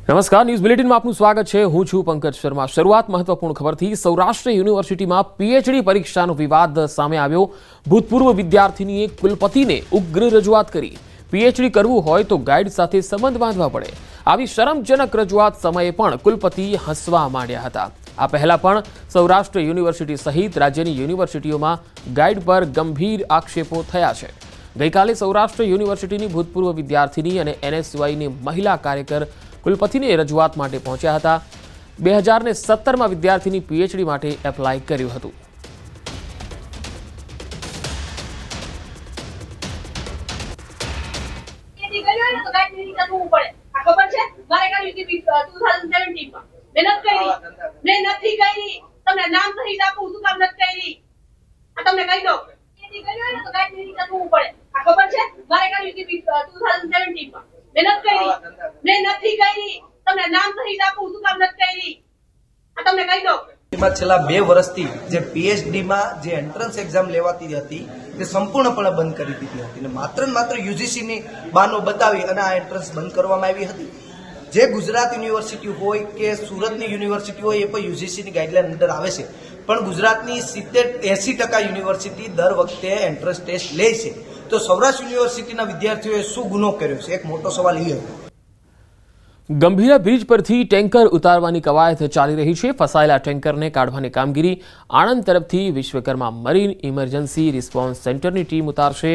નમસ્કાર, ન્યૂઝ બુલેટિનમાં આપનું સ્વાગત છે। હું છું પંકજ શર્મા। શરૂઆત મહત્વપૂર્ણ ખબરથી। સૌરાષ્ટ્ર યુનિવર્સિટીમાં પીએચડી પરીક્ષાનો વિવાદ સામે આવ્યો। ભૂતપૂર્વ વિદ્યાર્થીનીએ કુલપતિને ઉગ્ર રજૂઆત કરી। પીએચડી કરવું હોય તો ગાઈડ સાથે સંબંધ બાંધવા પડે। આવી શરમજનક રજૂઆત સમયે પણ કુલપતિ હસવા માંડ્યા હતા। આ પહેલા પણ સૌરાષ્ટ્ર યુનિવર્સિટી સહિત રાજ્યની યુનિવર્સિટીઓમાં ગાઈડ પર ગંભીર આક્ષેપો થયા છે। ગઈકાલે સૌરાષ્ટ્ર યુનિવર્સિટીની ભૂતપૂર્વ વિદ્યાર્થીની અને એનએસયુઆઈની મહિલા કાર્યકર કુલપતિને રજૂઆત માટે પહોંચ્યા હતા। 2017માં વિદ્યાર્થીની પીએચડી માટે એપ્લાય કર્યું હતું। છેલ્લા 2 વર્ષથી જે પીએચડી માં જે એન્ટ્રન્સ એક્ઝામ લેવાતી હતી તે સંપૂર્ણપણે બંધ કરી દીધી હતી અને માત્ર યુજીસી ની બાનો બતાવી અને આ એન્ટ્રન્સ બંધ કરવામાં આવી હતી। જે ગુજરાત યુનિવર્સિટી હોય કે સુરતની યુનિવર્સિટી હોય એ પણ યુજીસી ની ગાઈડલાઈન અંડર આવે છે, પણ ગુજરાતની 70-80% યુનિવર્સિટી દર વખતે એન્ટ્રન્સ ટેસ્ટ લે છે, તો સૌરાષ્ટ્ર યુનિવર્સિટીના વિદ્યાર્થીઓએ શું ગુનો કર્યો છે? એક મોટો સવાલ એ હતો। ગંભીરા બ્રિજ પરથી ટેન્કર ઉતારવાની કવાયત ચાલી રહી છે। ફસાયેલા ટેન્કરને કાઢવાની કામગીરી આણંદ તરફથી વિશ્વકર્મા મરીન ઇમરજન્સી રિસ્પોન્સ સેન્ટરની ટીમ ઉતારશે।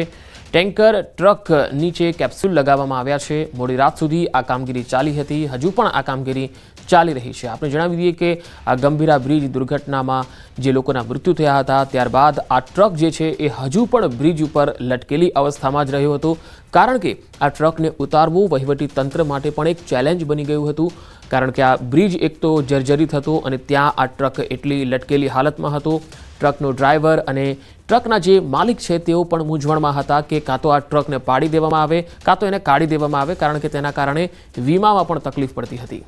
ટેન્કર ટ્રક નીચે કેપ્સ્યુલ લગાવવામાં આવ્યા છે। મોડી રાત સુધી આ કામગીરી ચાલી હતી। હજુ પણ આ કામગીરી ચાલી રહી છે। આપણે જણાવી દઈએ કે આ ગંભીરા બ્રિજ દુર્ઘટનામાં જે લોકોના મૃત્યુ થયા હતા ત્યારબાદ આ ટ્રક જે છે એ હજુ પણ બ્રિજ ઉપર લટકેલી અવસ્થામાં જ રહ્યો હતો, કારણ કે આ ટ્રકને ઉતારવું વહીવટી તંત્ર માટે પણ એક ચેલેન્જ બની ગયું હતું, કારણ કે આ બ્રિજ એક તો જર્જરિત હતો અને ત્યાં આ ટ્રક એટલી લટકેલી હાલતમાં હતો। ટ્રકનો ડ્રાઈવર અને ટ્રકના જે માલિક છે તેઓ પણ મૂંઝવણમાં હતા કે કાં તો આ ટ્રકને પાડી દેવામાં આવે કાં તો એને કાઢી દેવામાં આવે, કારણ કે તેના કારણે વીમામાં પણ તકલીફ પડતી હતી।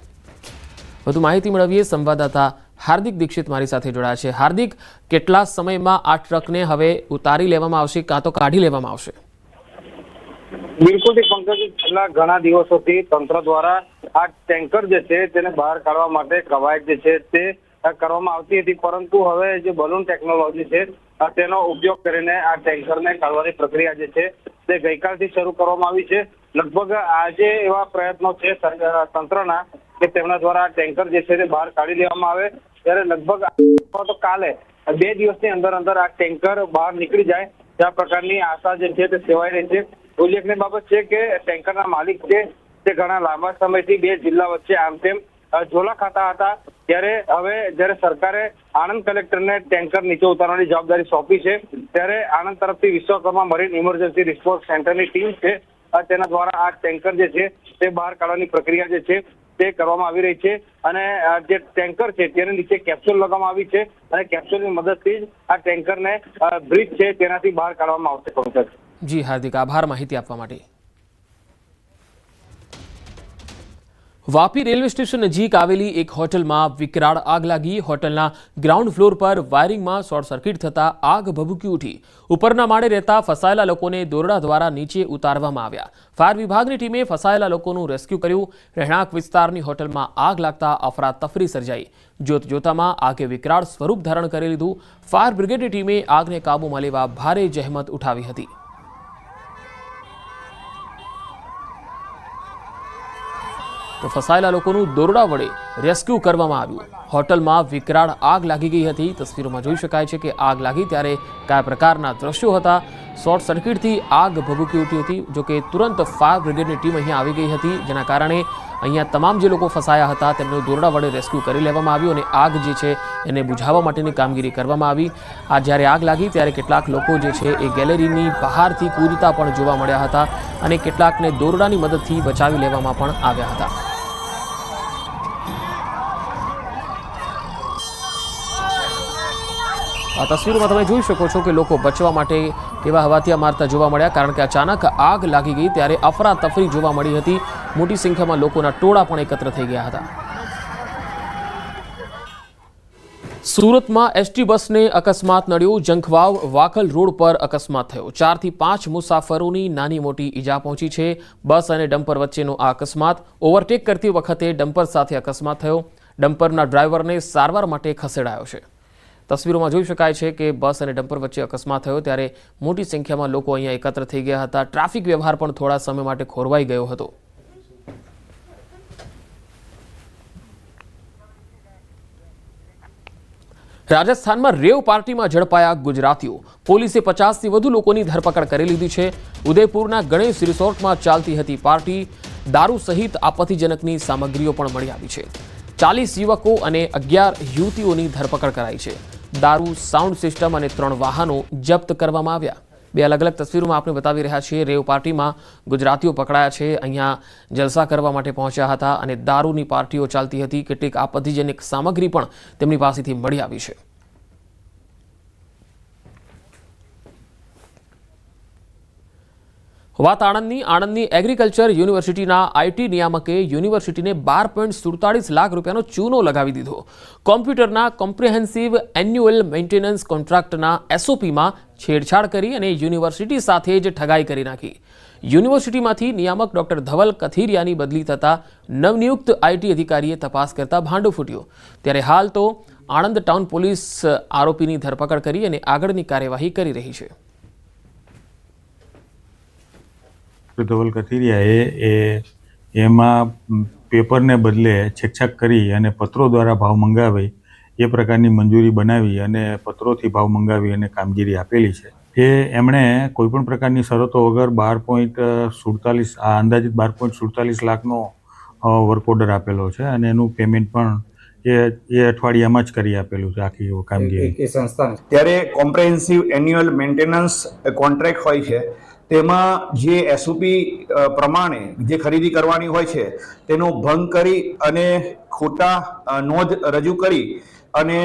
વધુ માહિતી મેળવીએ। સંવાદદાતા હાર્દિક દીક્ષિત મારી સાથે જોડાયા છે। હાર્દિક, કેટલા સમયમાં આ ટ્રકને હવે ઉતારી લેવામાં આવશે કાં તો કાઢી લેવામાં આવશે? બિલકુલ પંકજ, છેલ્લા ઘણા દિવસોથી તંત્ર દ્વારા આ ટેન્કર જે છે તેને બહાર કાઢવા માટે કવાયત જે છે તે કરવામાં આવતી હતી, પરંતુ હવે જે બલૂન ટેકનોલોજી છે તેનો ઉપયોગ કરીને આ ટેન્કરને કાઢવાની પ્રક્રિયા જે છે તે ગઈકાલથી શરૂ કરવામાં આવી છે। લગભગ આજે એવા પ્રયત્નો છે તંત્રના કે તેમના દ્વારા ટેન્કર જે છે તે બહાર કાઢી લેવામાં આવે, ત્યારે લગભગ તો કાલે 2 દિવસની અંદર આ ટેન્કર બહાર નીકળી જાય ત્યાં પ્રકારની આશા જે છે તે સેવાઈ રહી છે। ઉલ્લેખનીય બાબત છે કે ટેન્કરના માલિક છે તે ઘણા લાંબા સમયથી 2 જિલ્લા વચ્ચે આમ તેમ ઝોલા ખાતા હતા, ત્યારે હવે જ્યારે સરકારે આણંદ કલેક્ટરને ટેન્કર નીચે ઉતારવાની જવાબદારી સોંપી છે, ત્યારે આણંદ તરફથી વિશ્વકર્મા મરીન ઇમરજન્સી રિસ્પોન્સ સેન્ટરની ટીમ છે તેના દ્વારા આ ટેન્કર જે છે તે બહાર કાઢવાની પ્રક્રિયા જે છે તે કરવામાં આવી રહી છે અને જે ટેન્કર છે તેની નીચે કેપ્સ્યુલ લગાવવામાં આવી છે અને કેપ્સ્યુલની મદદથી જ આ ટેન્કરને બ્રિજ છે તેનાથી બહાર કાઢવામાં આવશે। જી હાર્દિક, આભાર માહિતી આપવા માટે। વાપી રેલવે સ્ટેશન નજીક આવેલી એક હોટલમાં વિકરાળ આગ લાગી। હોટલના ગ્રાઉન્ડ ફ્લોર પર વાયરિંગમાં શોર્ટ સર્કિટ થતાં આગ ભભૂકી ઉઠી। ઉપરના માળે રહેતા ફસાયેલા લોકોને દોરડા દ્વારા નીચે ઉતારવામાં આવ્યા। ફાયર વિભાગની ટીમે ફસાયેલા લોકોનું રેસ્ક્યુ કર્યું। રહેણાંક વિસ્તારની હોટલમાં આગ લાગતા અફરાતફરી સર્જાઈ। જોતજોતામાં આગે વિકરાળ સ્વરૂપ ધારણ કરી લીધું। ફાયર બ્રિગેડની ટીમે આગને કાબૂમાં લેવા ભારે જહેમત ઉઠાવી હતી। તો ફસાયેલા લોકોનું દોરડા વડે રેસ્ક્યુ કરવામાં આવ્યું। હોટલમાં વિકરાળ આગ લાગી ગઈ હતી। તસવીરોમાં જોઈ શકાય છે કે આગ લાગી ત્યારે કયા પ્રકારના દ્રશ્યો હતા। શોર્ટ સર્કિટથી આગ ભભૂકી ઉઠી હતી। જોકે તુરંત ફાયર બ્રિગેડની ટીમ અહીંયા આવી ગઈ હતી, જેના કારણે અહીંયા તમામ જે લોકો ફસાયા હતા તેમનું દોરડા વડે રેસ્ક્યુ કરી લેવામાં આવ્યું અને આગ જે છે એને બુઝાવવા માટેની કામગીરી કરવામાં આવી। આ જ્યારે આગ લાગી ત્યારે કેટલાક લોકો જે છે એ ગેલેરીની બહારથી કૂદતા પણ જોવા મળ્યા હતા અને કેટલાકને દોરડાની મદદથી બચાવી લેવામાં પણ આવ્યા હતા। આ તસવીરોમાં તમે જોઈ શકો છો કે લોકો બચવા માટે કેવા હવાતિયા મારતા જોવા મળ્યા, કારણ કે અચાનક આગ લાગી ગઈ ત્યારે અફરાતફરી જોવા મળી હતી। મોટી સંખ્યામાં લોકોના ટોળા પણ એકત્ર થઈ ગયા હતા। સુરતમાં એસટી બસને અકસ્માત નડ્યો. જંખવાવ વાકલ રોડ પર અકસ્માત થયો. 4 થી 5 મુસાફરોની નાની મોટી ઈજા પહોંચી છે. બસ અને ડમ્પર વચ્ચેનો આ અકસ્માત ઓવરટેક કરતી વખતે ડમ્પર સાથે અકસ્માત થયો. ડમ્પરના ડ્રાઈવરને સારવાર માટે ખસેડાયો છે. તસવીરોમાં જોઈ શકાય છે કે બસ અને ડમ્પર વચ્ચે અકસ્માત થયો ત્યારે મોટી સંખ્યામાં લોકો અહીંયા એકત્ર થઈ ગયા હતા. ટ્રાફિક વ્યવહાર પણ થોડા સમય માટે ખોરવાઈ ગયો હતો. રાજસ્થાનમાં રેવ પાર્ટીમાં ઝડપાયા ગુજરાતીઓ. પોલીસે 50થી વધુ લોકોની ધરપકડ કરી લીધી છે. ઉદયપુરના ગણેશ રિસોર્ટમાં ચાલતી હતી પાર્ટી. દારૂ સહિત આપત્તિજનકની સામગ્રીઓ પણ મળી આવી છે. 40 યુવકો અને 11 યુવતીઓની ધરપકડ કરાઈ છે. દારૂ, સાઉન્ડ સિસ્ટમ અને 3 વાહનો જપ્ત કરવામાં આવ્યા. બે અલગ અલગ તસવીરોમાં આપણે બતાવી રહ્યા છીએ. રેવ પાર્ટીમાં ગુજરાતીઓ પકડાયા છે. અહીંયા જલસા કરવા માટે પહોંચ્યા હતા અને દારૂની પાર્ટીઓ ચાલતી હતી. કેટલીક આપત્તિજનક સામગ્રી પણ તેમની પાસેથી મળી આવી છે. વાત આણંદની એગ્રીકલ્ચર યુનિવર્સિટીના આઈટી નિયામકે યુનિવર્સિટીને 12.47 લાખ રૂપિયાનો ચૂનો લગાવી દીધો. કોમ્પ્યુટરના કોમ્પ્રિહેન્સિવ એન્યુઅલ મેન્ટેનન્સ કોન્ટ્રાક્ટના એસઓપીમાં છેડછાડ કરી અને યુનિવર્સિટી સાથે જ ઠગાઈ કરી નાખી. યુનિવર્સિટીમાંથી નિયામક ડોક્ટર ધવલ કથિરિયાની બદલી થતા નવનિયુક્ત આઈટી અધિકારીએ તપાસ કરતા ભાંડો ફૂટ્યો. ત્યારે હાલ તો આણંદ ટાઉન પોલીસ આરોપીની ધરપકડ કરી અને આગળની કાર્યવાહી કરી રહી છે. ધવલ કથિરિયાએ એમાં પેપરને બદલે છેકછાક કરી અને પત્રો દ્વારા ભાવ મંગાવી એ પ્રકારની મંજૂરી બનાવી અને પત્રોથી ભાવ મંગાવી અને કામગીરી આપેલી છે. એમણે કોઈપણ પ્રકારની શરતો વગર 12.47 આ અંદાજિત 12.47 લાખનો વર્ક ઓર્ડર આપેલો છે અને એનું પેમેન્ટ પણ એ અઠવાડિયામાં જ કરી આપેલું છે આખી કામગીરી. ત્યારે કોમ્પ્રેહેન્સિવ એન્યુઅલ મેન્ટેનન્સ કોન્ટ્રાક્ટ હોય છે તેમાં જે એસઓપી પ્રમાણે જે ખરીદી કરવાની હોય છે તેનો ભંગ કરી અને ખોટા નોંધ રજૂ કરી અને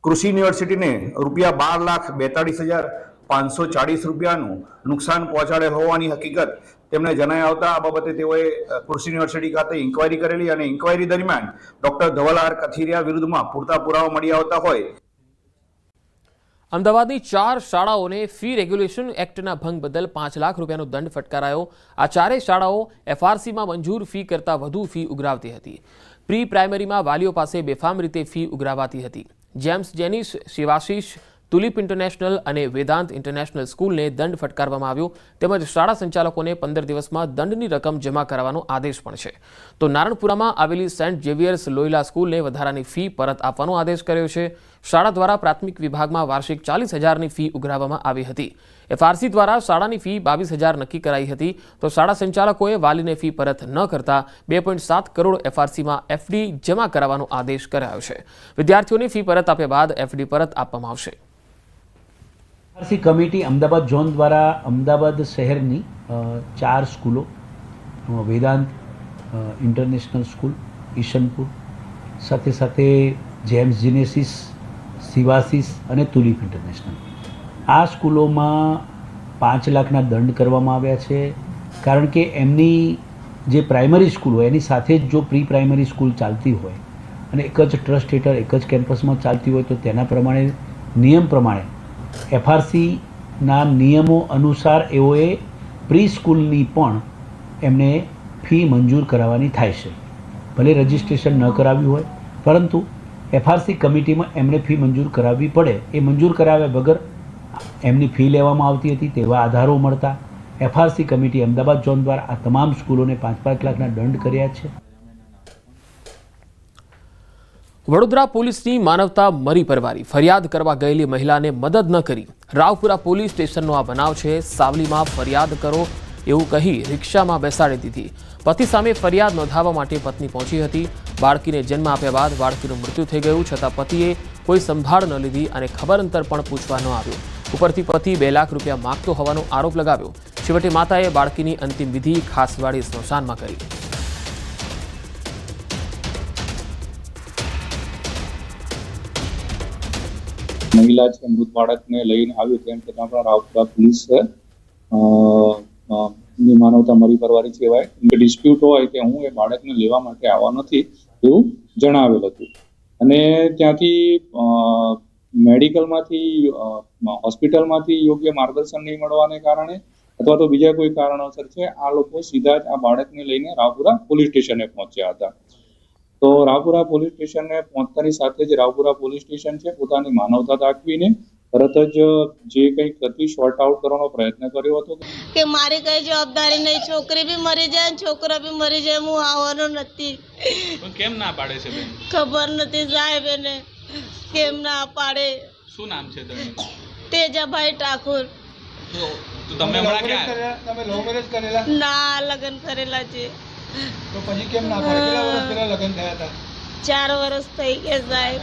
કૃષિ યુનિવર્સિટીને ₹12,42,540 રૂપિયાનું નુકસાન પહોંચાડેલ હોવાની હકીકત તેમને જણાઈ આવતા આ બાબતે તેઓએ કૃષિ યુનિવર્સિટી ખાતે ઇન્કવાયરી કરેલી અને ઇન્કવાયરી દરમિયાન ડોક્ટર ધવલ આર કથિરિયા વિરુદ્ધમાં પૂરતા પુરાવા મળી આવતા હોય અમદાવાદની 4 શાળાઓને ફી રેગ્યુલેશન એક્ટના ભંગ બદલ 5 લાખ રૂપિયાનો દંડ ફટકારાયો. આ 4 શાળાઓ એફઆરસીમાં મંજૂર ફી કરતાં વધુ ફી ઉઘરાવતી હતી. પ્રી પ્રાઇમરીમાં વાલીઓ પાસે બેફામ રીતે ફી ઉઘરાવાતી હતી. જેમ્સ જેનિસ, શિવાશીષ, તુલિપ ઇન્ટરનેશનલ અને વેદાંત ઇન્ટરનેશનલ સ્કૂલને દંડ ફટકારવામાં આવ્યો. તેમજ શાળા સંચાલકોને 15 દિવસમાં દંડની રકમ જમા કરાવવાનો આદેશ પણ છે. તો નારણપુરામાં આવેલી સેન્ટ ઝેવિયર્સ લોયલા સ્કૂલને વધારાની ફી પરત આપવાનો આદેશ કર્યો છે. શાળા દ્વારા પ્રાથમિક વિભાગમાં વાર્ષિક 40,000ની ફી ઉઘરાવવામાં આવી હતી. એફઆરસી દ્વારા શાળાની ફી 22,000 નક્કી કરાઈ હતી. તો શાળા સંચાલકોએ વાલીને ફી પરત ન કરતા 2.7 કરોડ એફઆરસીમાં એફડી જમા કરાવવાનો આદેશ કરાયો છે. વિદ્યાર્થીઓની ફી પરત આપ્યા બાદ એફડી પરત આપવામાં આવશે. એફઆરસી કમિટી અમદાવાદ ઝોન દ્વારા અમદાવાદ શહેરની 4 સ્કૂલો વેદાંત ઇન્ટરનેશનલ સ્કૂલ, ઈશનપુર, સાથે સાથે જેમ્સ જીનેસિસ, શિવાશીષ અને તુલિપ ઇન્ટરનેશનલ આ સ્કૂલોમાં 5 લાખના દંડ કરવામાં આવ્યા છે. કારણ કે એમની જે પ્રાઇમરી સ્કૂલ હોય એની સાથે જ જો પ્રી પ્રાઇમરી સ્કૂલ ચાલતી હોય અને એક જ ટ્રસ્ટ હેઠળ એક જ કેમ્પસમાં ચાલતી હોય તો તેના પ્રમાણે નિયમ પ્રમાણે એફઆરસીના નિયમો અનુસાર એઓએ પ્રી સ્કૂલની પણ એમને ફી મંજૂર કરાવવાની થાય છે. ભલે રજિસ્ટ્રેશન ન કરાવ્યું હોય પરંતુ એફઆરસી કમિટીમાં એમને ફી મંજૂર કરાવવી પડે. એ મંજૂર કરાવ્યા વગર એમની ફી લેવામાં આવતી હતી તેવા આધારો મળતા એફઆરસી કમિટી અમદાવાદ ઝોન દ્વારા આ તમામ સ્કૂલોને 5-5 લાખના દંડ કર્યા છે. વડોદરા પોલીસની માનવતા મરી પરવારી. ફરિયાદ કરવા ગયેલી મહિલાને મદદ ન કરી. રાવપુરા પોલીસ સ્ટેશનનો આ બનાવ છે. સાવલીમાં ફરિયાદ કરો એવું કહી રિક્ષામાં બેસાડી દીધી. પતિ સામે ફરિયાદ નોંધાવવા માટે પત્ની પહોંચી હતી. બાળકીને જન્મ આપ્યા બાદ બાળકીનું મૃત્યુ થઈ ગયું છતાં પતિએ કોઈ સંભાળ ન લીધી અને ખબર અંતર પણ પૂછવા ન આવ્યો. ઉપરથી પતિ 2 લાખ રૂપિયા માગતો હોવાનો આરોપ લગાવ્યો. છેવટે માતાએ બાળકીની અંતિમ વિધિ ખાસવાડી સ્મશાનમાં કરી. મહિલા છે મૃત બાળકને લઈને આવ્યું તેમ છતાં પણ રાવપુરા પોલીસ ની માનવતા મરી પરવારી કહેવાય. ડિસ્પ્યુટ હોય કે હું એ બાળકને લેવા માટે આવવા નથી એવું જણાવેલ હતું અને ત્યાંથી મેડિકલમાંથી હોસ્પિટલમાંથી યોગ્ય માર્ગદર્શન નહીં મળવાને કારણે અથવા તો બીજા કોઈ કારણોસર છે આ લોકો સીધા જ આ બાળકને લઈને રાવપુરા પોલીસ સ્ટેશને પહોંચ્યા હતા. તો રાવપુરા પોલીસ સ્ટેશને પહોંચતાની સાથે જ રાવપુરા પોલીસ સ્ટેશન છે પોતાની માનવતા દાખવીને તરત જ જે કંઈક હતી શોર્ટ આઉટ કરવાનો પ્રયત્ન કર્યો હતો કે મારી કઈ જવાબદારી નહીં, છોકરી બી મરી જાય છોકરો બી મરી જાય, હું આવવાનો નથી. કેમ ના પાડે છે બેન? ખબર નથી સાહેબ એને કેમ ના પાડે. શું નામ છે તમારું? તેજાભાઈ ઠાકોર. તો તમે હમણાં ક્યાં? તમે લવ મેરેજ કરેલા? ના, લગ્ન કરેલા છે. તો પછી કેમ ના પાડે? કેટલા વર્ષ પહેલા લગ્ન થયા હતા? 4 વર્ષ થઈ ગયા સાહેબ.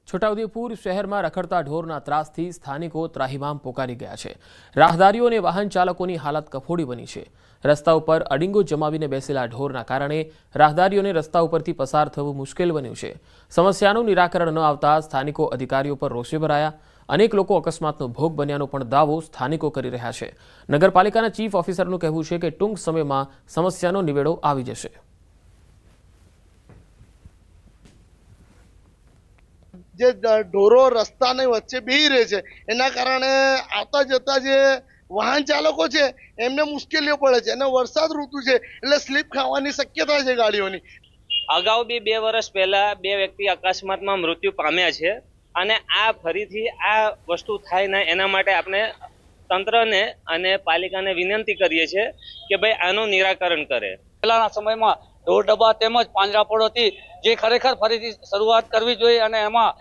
છોટાઉદેપુર શહેરમાં રખડતા ઢોરના ત્રાસથી સ્થાનિકો ત્રાહિમામ પોકારી ગયા છે. રાહદારીઓ અને વાહન ચાલકોની હાલત કફોડી બની છે. રસ્તા ઉપર અડીંગો જમાવીને બેસેલા ઢોરના કારણે રાહદારીઓને રસ્તા ઉપરથી પસાર થવું મુશ્કેલ બન્યું છે. સમસ્યાનું નિરાકરણ ન આવતા સ્થાનિકો અધિકારીઓ પર રોષે ભરાયા. અનેક લોકો અકસ્માતનો ભોગ બન્યાનો પણ દાવો સ્થાનિકો કરી રહ્યા છે. નગરપાલિકાના ચીફ ઓફિસરનું કહેવું છે કે ટૂંક સમયમાં સમસ્યાનો નિવેડો આવી જશે. જે ઢોરો રસ્તાની વચ્ચે બેહી રહે છે એના કારણે આવતા જતા જે વાહન ચાલકો છે એમને મુશ્કેલીઓ પડે છે અને વરસાદ ઋતુ છે એટલે સ્લીપ ખાવાની શક્યતા છે ગાડીઓની. અગાઉ બી 2 વર્ષ પહેલા 2 વ્યક્તિ અકસ્માતમાં મૃત્યુ પામ્યા છે અને આ ફરીથી આ વસ્તુ થાય ના એના માટે આપણે તંત્રને અને પાલિકાને વિનંતી કરીએ છીએ કે ભાઈ આનું નિરાકરણ કરે. પહેલાના સમયમાં ઢોર ડબ્બા તેમજ પાંજરાપોળોથી જે ખરેખર ફરીથી શરૂઆત કરવી જોઈએ અને એમાં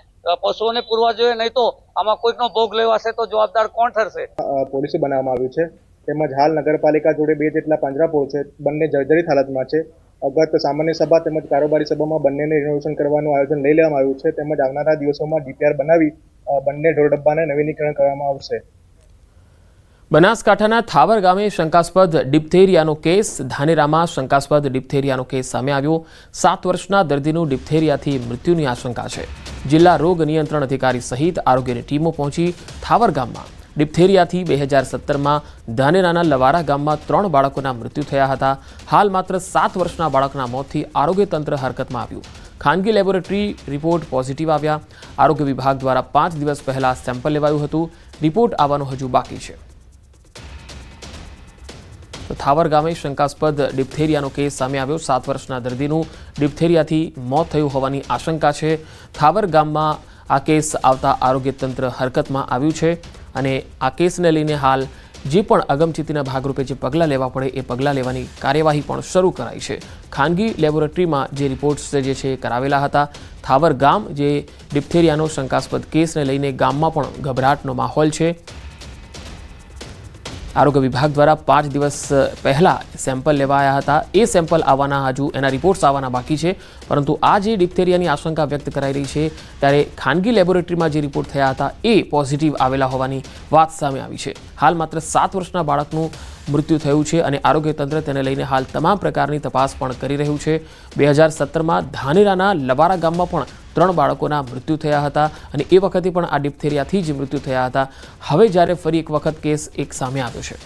પશુઓને પૂરવા જોઈએ, નહીં તો આમાં કોઈકનો ભોગ લેવાશે તો જવાબદાર કોણ ઠરશે? પોલિસી બનાવવામાં આવ્યું છે તેમજ હાલ નગરપાલિકા જોડે 2 જેટલા પાંજરાપોળ છે, બંને જર્જરિત હાલતમાં છે. અગત સામાન્ય સભા તેમજ કારોબારી સભામાં બંનેને રિનોવેશન કરવાનું આયોજન લઈ લેવામાં આવ્યું છે તેમજ આવનારા દિવસોમાં ડીપીઆર બનાવી બંને ઢોર ડબ્બાને નવીનીકરણ કરવામાં આવશે. બનાસકાંઠાના થાવર ગામે શંકાસ્પદ ડિપ્થેરિયાનો કેસ. ધાનેરામાં શંકાસ્પદ ડિપ્થેરિયાનો કેસ સામે આવ્યો. 7 વર્ષના દર્દીનું ડિપ્થેરિયાથી મૃત્યુની આશંકા છે. જિલ્લા રોગ નિયંત્રણ અધિકારી સહિત આરોગ્યની ટીમો પહોંચી થાવર ગામમાં. ડિપ્થેરિયાથી 2017માં ધાનેરાના લવારા ગામમાં 3 બાળકોના મૃત્યુ થયા હતા. હાલ માત્ર 7 વર્ષના બાળકના મોતથી આરોગ્ય તંત્ર હરકતમાં આવ્યું. ખાનગી લેબોરેટરી રિપોર્ટ પોઝિટિવ આવ્યા. આરોગ્ય વિભાગ દ્વારા 5 દિવસ પહેલા સેમ્પલ લેવાયું હતું. રિપોર્ટ આવવાનો હજુ બાકી છે. થાવર ગામે શંકાસ્પદ ડિપ્થેરિયાનો કેસ સામે આવ્યો. 7 વર્ષના દર્દીનું ડિપ્થેરિયાથી મોત થયું હોવાની આશંકા છે. થાવર ગામમાં આ કેસ આવતા આરોગ્ય તંત્ર હરકતમાં આવ્યું છે અને આ કેસને લઈને હાલ જે પણ અગમચેતીના ભાગરૂપે જે પગલાં લેવા પડે એ પગલાં લેવાની કાર્યવાહી પણ શરૂ કરાઈ છે. ખાનગી લેબોરેટરીમાં જે રિપોર્ટ્સ જે છે કરાવેલા હતા. થાવર ગામ જે ડિપ્થેરિયાનો શંકાસ્પદ કેસને લઈને ગામમાં પણ ગભરાટનો માહોલ છે. આરોગ્ય વિભાગ દ્વારા 5 દિવસ પહેલા સેમ્પલ લેવાયા હતા. એ સેમ્પલ આવવાના હજુ એના રિપોર્ટ્સ આવવાના બાકી છે. પરંતુ આ જે ડિપ્થેરિયાની આશંકા વ્યક્ત કરાઈ રહી છે ત્યારે ખાનગી લેબોરેટરીમાં જે રિપોર્ટ થયા હતા એ પોઝિટિવ આવેલા હોવાની વાત સામે આવી છે. હાલ માત્ર 7 વર્ષના બાળકનું મૃત્યુ થયું છે અને આરોગ્ય તંત્ર તેને લઈને હાલ તમામ પ્રકારની તપાસ પણ કરી રહ્યું છે. 2017માં ધાનેરાના લવારા ગામમાં પણ 3 બાળકોના મૃત્યુ થયા હતા અને એ વખતે પણ આ ડિપ્થેરિયાથી જ મૃત્યુ થયા હતા. હવે જ્યારે ફરી એક વખત કેસ એક સામે આવ્યો છે.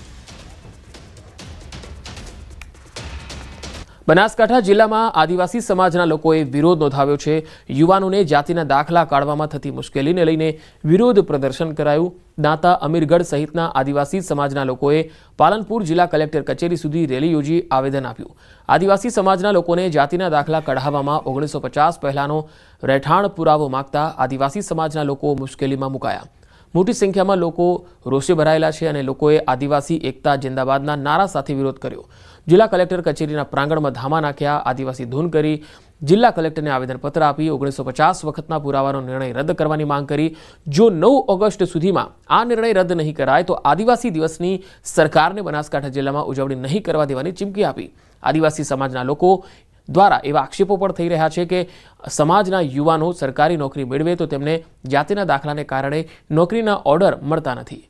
બનાસકાંઠા જિલ્લામાં આદિવાસી સમાજના લોકોએ વિરોધ નોંધાવ્યો છે. યુવાનોને જાતિના દાખલા કાઢવામાં થતી મુશ્કેલીને લઈને વિરોધ પ્રદર્શન કરાયું. દાંતા અમીરગઢ સહિતના આદિવાસી સમાજના લોકોએ પાલનપુર જિલ્લા કલેક્ટર કચેરી સુધી રેલી યોજી આવેદન આપ્યું. આદિવાસી સમાજના લોકોને જાતિના દાખલા કઢાવવામાં 1950 પહેલાનો રહેઠાણ પુરાવો માંગતા આદિવાસી સમાજના લોકો મુશ્કેલીમાં મુકાયા. મોટી સંખ્યામાં લોકો રોષે ભરાયેલા છે અને લોકોએ આદિવાસી એકતા જિંદાબાદના નારા સાથે વિરોધ કર્યો. જિલ્લા કલેક્ટર કચેરીના પ્રાંગણમાં ધામા નાખ્યા, આદિવાસી ધૂન કરી, જિલ્લા કલેક્ટરને આવેદનપત્ર આપી 1950 વખતના પુરાવાનો નિર્ણય રદ કરવાની માંગ કરી. જો 9 ઓગસ્ટ સુધીમાં આ નિર્ણય રદ નહીં કરાય તો આદિવાસી દિવસની સરકારને બનાસકાંઠા જિલ્લામાં ઉજવણી નહીં કરવા દેવાની ચીમકી આપી. આદિવાસી સમાજના લોકો દ્વારા એવા આક્ષેપો પણ થઈ રહ્યા છે કે સમાજના યુવાનો સરકારી નોકરી મેળવે તો તેમને જાતિના દાખલાને કારણે નોકરીના ઓર્ડર મળતા નથી.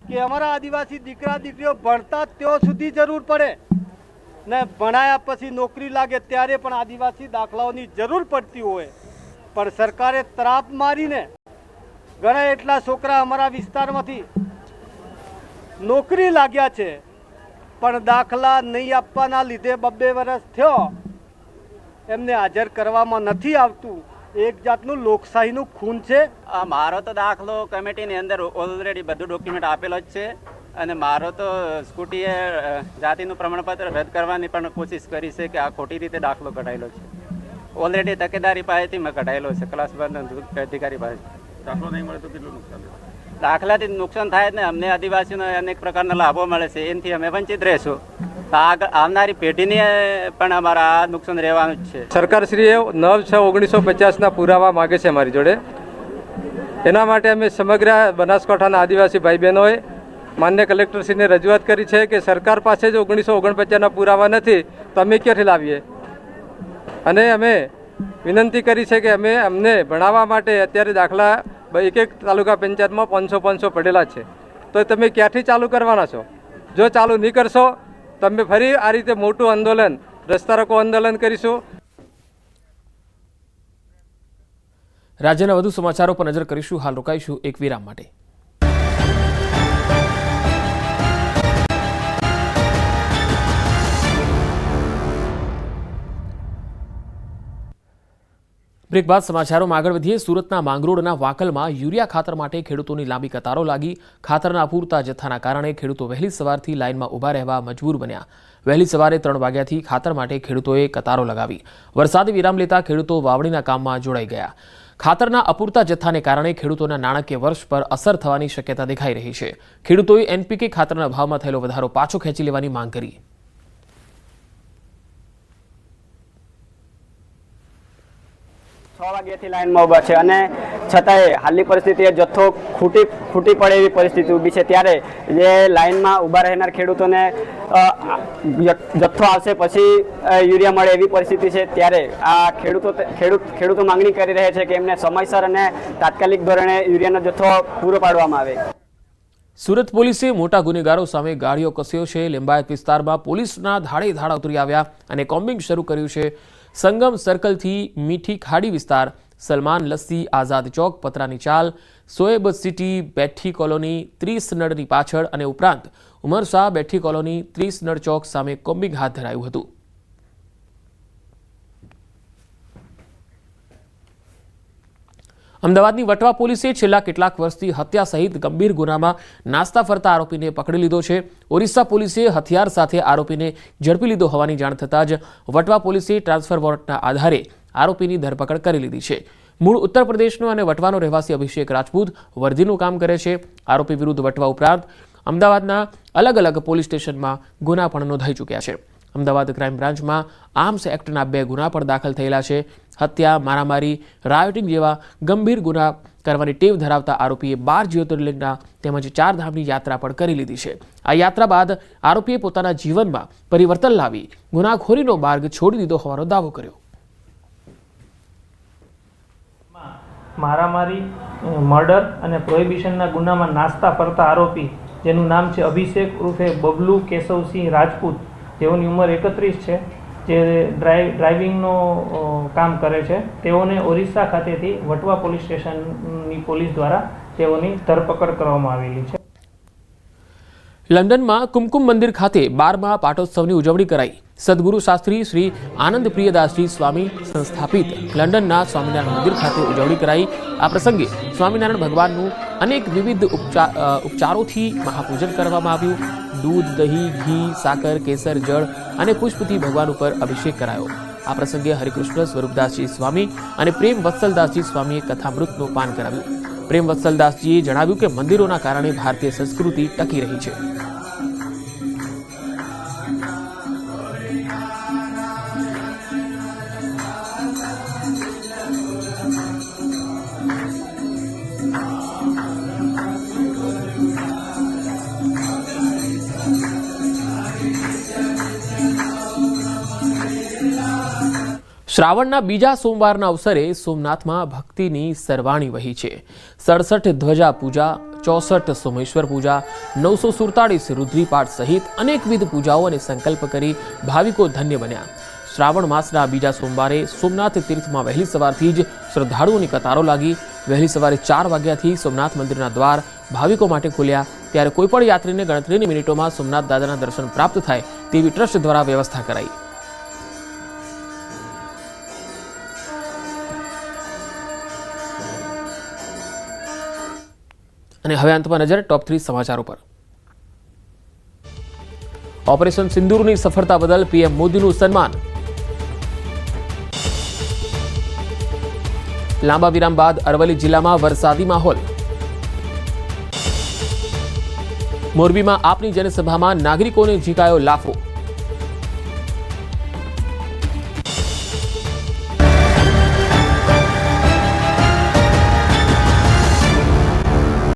કે અમારા આદિવાસી દીકરા દીકરીઓ ભણતા ત્યાં સુધી જરૂર પડે ને ભણાયા પછી નોકરી લાગે ત્યારે પણ આદિવાસી દાખલાઓની જરૂર પડતી હોય, પણ સરકારે ત્રાપ મારીને ઘણા એટલા છોકરા અમારા વિસ્તારમાંથી નોકરી લાગ્યા છે પણ દાખલા નહીં આપવાના લીધે 2 વર્ષ થયો એમને હાજર કરવામાં નથી આવતું. એક જાતનું લોકશાહીનું ખૂન છે. મારો તો દાખલો કમિટીની અંદર ઓલરેડી બધું ડોક્યુમેન્ટ આપેલો જ છે અને મારો તો સ્કૂટીએ જાતિનું પ્રમાણપત્ર રદ કરવાની પણ કોશિશ કરી છે કે આ ખોટી રીતે દાખલો કઢાયેલો છે. ઓલરેડી તકેદારી પાસેથી મેં કઢાયેલો છે, ક્લાસ 1 અધિકારી પાસે. દાખલો નહીં મળે તો કેટલું નુકસાન? દાખલાથી નુકસાન થાય જ ને. અમને આદિવાસીઓને અનેક પ્રકારના લાભો મળે છે, એનાથી અમે વંચિત રહીશું. આગળ આવનારી પેઢીને પણ અમારા આ નુકસાન રહેવાનું જ છે. સરકારશ્રીએ 9/6/1950ના પુરાવા માગે છે અમારી જોડે. એના માટે અમે સમગ્ર બનાસકાંઠાના આદિવાસી ભાઈ બહેનોએ માન્ય કલેક્ટરશ્રીને રજૂઆત કરી છે કે સરકાર પાસે જ 1949ના પુરાવા નથી તો અમે ક્યાંથી લાવીએ. અને અમે વિનંતી કરી છે કે અમને ભણાવવા માટે અત્યારે દાખલા એક તાલુકા પંચાયતમાં 500 પડેલા છે, તો તમે ક્યાંથી ચાલુ કરવાના છો? જો ચાલુ નહીં કરશો તમે ફરી આ રીતે મોટું આંદોલન, રસ્તા રોકો આંદોલન કરીશું. રાજ્યના વધુ સમાચારો પર નજર કરીશું. હાલ રોકાઈશું એક વિરામ માટે. બ્રેક બાદ સમાચારોમાં આગળ વધીએ. સુરતના માંગરોળના વાકલમાં યુરિયા ખાતર માટે ખેડૂતોની લાંબી કતારો લાગી. ખાતરના અપૂરતા જથ્થાના કારણે ખેડૂતો વહેલી સવારથી લાઇનમાં ઊભા રહેવા મજબૂર બન્યા. વહેલી સવારે 3 વાગ્યાથી ખાતર માટે ખેડૂતોએ કતારો લગાવી. વરસાદે વિરામ લેતા ખેડૂતો વાવણીના કામમાં જોડાઈ ગયા. ખાતરના અપૂરતા જથ્થાને કારણે ખેડૂતોના નાણાકીય વર્ષ પર અસર થવાની શક્યતા દેખાઈ રહી છે. ખેડૂતોએ NPK ખાતરના ભાવમાં થયેલો વધારો પાછો ખેંચી લેવાની માંગ કરી. વાગ્યાથી લાઈનમાં ઊભા છે અને છતાંય હાલની પરિસ્થિતિએ જથ્થો ખૂટી પડે એવી પરિસ્થિતિ ઊભી છે. ત્યારે જે લાઈનમાં ઊભા રહેનાર ખેડૂતોને જથ્થો આવશે પછી યુરિયા મળે એવી પરિસ્થિતિ છે. ત્યારે આ ખેડૂતો માંગણી કરી રહ્યા છે કે એમને સમયસર અને તાત્કાલિક ધોરણે યુરિયાનો જથ્થો પૂરો પાડવામાં આવે. સુરત પોલીસે મોટા ગુનેગારો સામે ગાળિયો કસ્યો છે. લિંબાયત વિસ્તારમાં પોલીસના ધાડે ધાડ ઉતરી આવ્યા અને કોમ્બિંગ શરૂ કર્યું છે. સંગમ સર્કલથી મીઠી ખાડી વિસ્તાર, સલમાન લસ્સી, આઝાદ ચોક, પતરાની ચાલ, સોએબ સિટી, બેઠી કોલોની, 30 નળની પાછળ અને ઉપરાંત ઉમરશાહ, બેઠી કોલોની, 30 નળ ચોક સામે કોમ્બિંગ હાથ ધરાયું હતું. અમદાવાદની વટવા પોલીસે છેલ્લા કેટલાક વર્ષથી હત્યા સહિત ગંભીર ગુનામાં નાસ્તા ફરતા આરોપીને પકડી લીધો છે. ઓરિસ્સા પોલીસે હથિયાર સાથે આરોપીને ઝડપી લીધો હોવાની જાણ થતાં જ વટવા પોલીસે ટ્રાન્સફર વોરંટના આધારે આરોપીની ધરપકડ કરી લીધી છે. મૂળ ઉત્તર પ્રદેશનો અને વટવાનો રહેવાસી અભિષેક રાજપૂત વર્ધીનું કામ કરે છે. આરોપી વિરુદ્ધ વટવા ઉપરાંત અમદાવાદના અલગ અલગ પોલીસ સ્ટેશનમાં ગુના પણ નોંધાઈ ચૂક્યા છે. અમદાવાદ ક્રાઇમ બ્રાન્ચમાં આર્મ્સ એક્ટના 2 ગુના પણ દાખલ થયેલા છે. હત્યા, મારામારી, રાયોટિંગ જેવા ગંભીર ગુના કરવાની ટેવ ધરાવતા આરોપીએ 12 જ્યોતિર્લિંગના તેમજ 4 ધામની યાત્રા પણ કરી લીધી છે. આ યાત્રા બાદ આરોપીએ પોતાના જીવનમાં પરિવર્તન લાવી ગુનાખોરીનો માર્ગ છોડી દીધો હોવાનો દાવો કર્યો. મારામારી, મર્ડર અને પ્રોહિબિશનના ગુનામાં નાસ્તા ફરતા આરોપી જેનું નામ છે અભિષેક ઉર્ફે બબલુ કેશવસિંહ રાજપૂત, જેઓની ઉંમર 31 છે, જે ડ્રાઇવિંગનો કામ કરે છે. તેઓને ઓરિસ્સા ખાતેથી વટવા પોલીસ સ્ટેશનની પોલીસ દ્વારા તેઓની ધરપકડ કરવામાં આવેલી છે. લંડનમાં કુમકુમ મંદિર ખાતે 12મા પાટોત્સવની ઉજવણી કરાઈ. સદગુરુ શાસ્ત્રી શ્રી આનંદ પ્રિયદાસજી સ્વામી સંસ્થાપિત લંડનના સ્વામિનારાયણ મંદિર ખાતે ઉજવણી કરાઈ. આ પ્રસંગે સ્વામિનારાયણ ભગવાનનું અનેક વિવિધ ઉપચારોથી મહાપૂજન કરવામાં આવ્યું. દૂધ, દહીં, ઘી, સાકર, કેસર, જળ અને પુષ્પથી ભગવાન ઉપર અભિષેક કરાયો. આ પ્રસંગે હરિકૃષ્ણ સ્વરૂપદાસજી સ્વામી અને પ્રેમ વત્સલદાસજી સ્વામીએ કથામૃતનું પાન કરાવ્યું. પ્રેમ વત્સલદાસજીએ જણાવ્યું કે મંદિરોના કારણે ભારતીય સંસ્કૃતિ ટકી રહી છે. શ્રાવણના બીજા સોમવારના અવસરે સોમનાથમાં ભક્તિની સરવાણી વહી છે. 67 ધ્વજા પૂજા, 64 સોમેશ્વર પૂજા, 947 રુદ્રીપાઠ સહિત અનેકવિધ પૂજાઓ અને સંકલ્પ કરી ભાવિકો ધન્ય બન્યા. શ્રાવણ માસના બીજા સોમવારે સોમનાથ તીર્થમાં વહેલી સવારથી જ શ્રદ્ધાળુઓની કતારો લાગી। વહેલી સવારે 4 વાગ્યાથી સોમનાથ મંદિરના દ્વાર ભાવિકો માટે ખુલ્યા, ત્યારે કોઈપણ યાત્રીને ગણતરીની મિનિટોમાં સોમનાથ દાદાના દર્શન પ્રાપ્ત થાય તેવી ટ્રસ્ટ દ્વારા વ્યવસ્થા કરાઈ। અને હવે અંતમાં નજર ટોપ 3 સમાચારો પર। ઓપરેશન સિંદૂરની સફળતા બદલ પીએમ મોદીનું સન્માન। લાંબા વિરામ બાદ અરવલ્લી જિલ્લામાં વરસાદી માહોલ। મોરબીમાં આપની જનસભામાં નાગરિકોને ઝીકાયો લાફો।